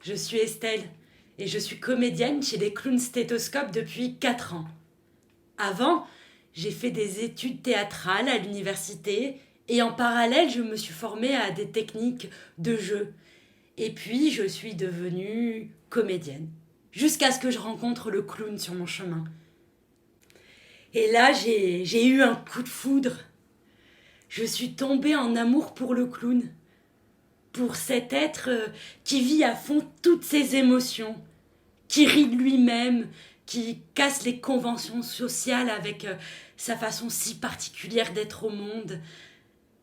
Je suis Estelle et je suis comédienne chez les Clowns Stéthoscopes depuis 4 ans. Avant, j'ai fait des études théâtrales à l'université et en parallèle, je me suis formée à des techniques de jeu. Et puis, je suis devenue comédienne, jusqu'à ce que je rencontre le clown sur mon chemin. Et là, j'ai eu un coup de foudre. Je suis tombée en amour pour le clown, pour cet être qui vit à fond toutes ses émotions, qui rit de lui-même, qui casse les conventions sociales avec sa façon si particulière d'être au monde,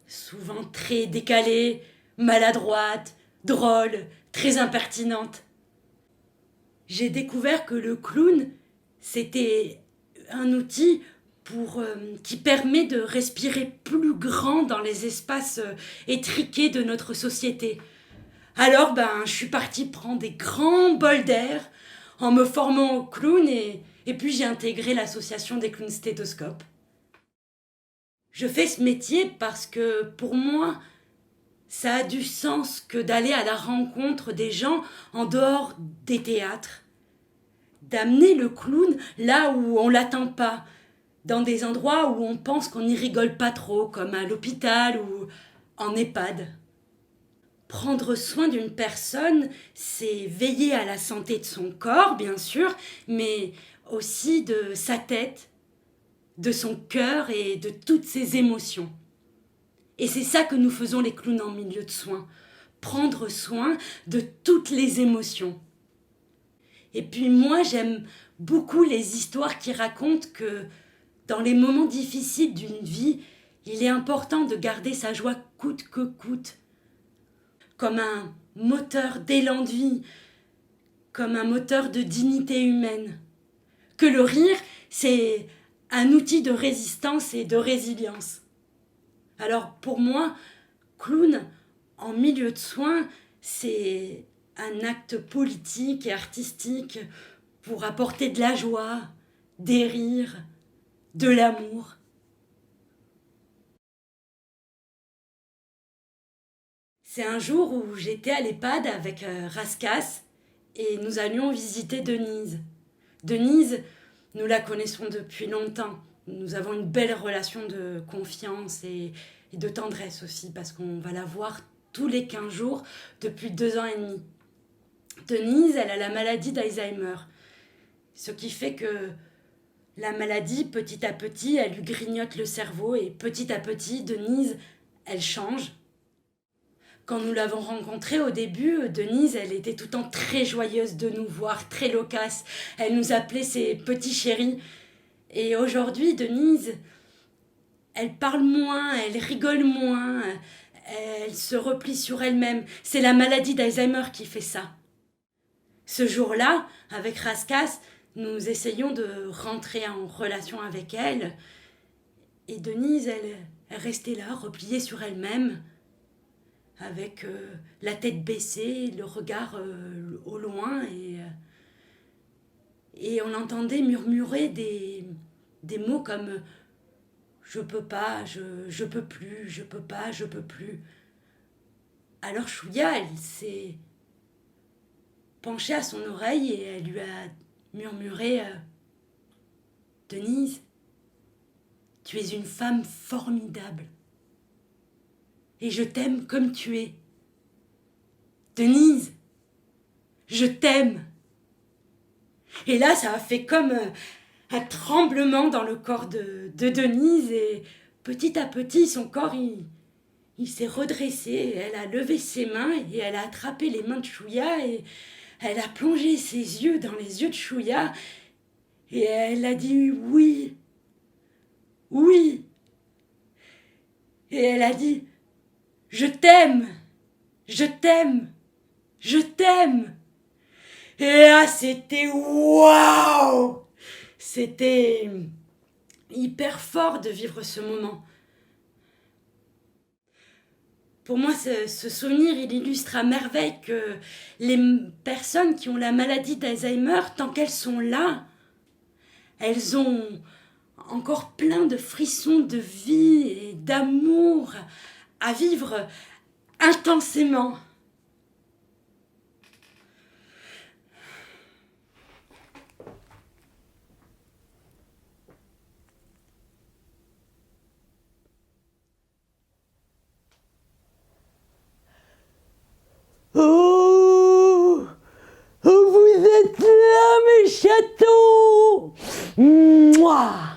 souvent très décalée, maladroite, drôle, très impertinente. J'ai découvert que le clown, c'était un outil qui permet de respirer plus grand dans les espaces étriqués de notre société. Alors, je suis partie prendre des grands bols d'air en me formant au clown et puis j'ai intégré l'association des clowns stéthoscopes. Je fais ce métier parce que pour moi, ça a du sens que d'aller à la rencontre des gens en dehors des théâtres. D'amener le clown là où on l'attend pas, dans des endroits où on pense qu'on n'y rigole pas trop, comme à l'hôpital ou en EHPAD. Prendre soin d'une personne, c'est veiller à la santé de son corps, bien sûr, mais aussi de sa tête, de son cœur et de toutes ses émotions. Et c'est ça que nous faisons les clowns en milieu de soins, prendre soin de toutes les émotions. Et puis moi, j'aime beaucoup les histoires qui racontent que dans les moments difficiles d'une vie, il est important de garder sa joie coûte que coûte, comme un moteur d'élan de vie, comme un moteur de dignité humaine. Que le rire, c'est un outil de résistance et de résilience. Alors pour moi, clown en milieu de soins, c'est un acte politique et artistique pour apporter de la joie, des rires, de l'amour. C'est un jour où j'étais à l'EHPAD avec Raskas et nous allions visiter Denise. Denise, nous la connaissons depuis longtemps. Nous avons une belle relation de confiance et de tendresse aussi parce qu'on va la voir tous les 15 jours depuis 2 ans et demi. Denise, elle a la maladie d'Alzheimer, ce qui fait que la maladie, petit à petit, elle lui grignote le cerveau et petit à petit, Denise, elle change. Quand nous l'avons rencontrée au début, Denise, elle était tout le temps très joyeuse de nous voir, très loquace. Elle nous appelait ses petits chéris. Et aujourd'hui, Denise, elle parle moins, elle rigole moins, elle se replie sur elle-même. C'est la maladie d'Alzheimer qui fait ça. Ce jour-là, avec Raskas, nous essayons de rentrer en relation avec elle. Et Denise, elle restait là, repliée sur elle-même, avec la tête baissée, le regard au loin. Et on entendait murmurer des mots comme « je peux pas, je peux plus, je peux pas, je peux plus ». Alors Chouïa, elle s'est penchée à son oreille et elle lui a murmuré « Denise, tu es une femme formidable et je t'aime comme tu es. Denise, je t'aime ». Et là, ça a fait comme un tremblement dans le corps de Denise et petit à petit, son corps, il s'est redressé. Elle a levé ses mains et elle a attrapé les mains de Chouïa et elle a plongé ses yeux dans les yeux de Chouïa et elle a dit oui, oui. Et elle a dit je t'aime, je t'aime, je t'aime. Et là, c'était waouh! C'était hyper fort de vivre ce moment. Pour moi, ce souvenir, il illustre à merveille que les personnes qui ont la maladie d'Alzheimer, tant qu'elles sont là, elles ont encore plein de frissons de vie et d'amour à vivre intensément. moi.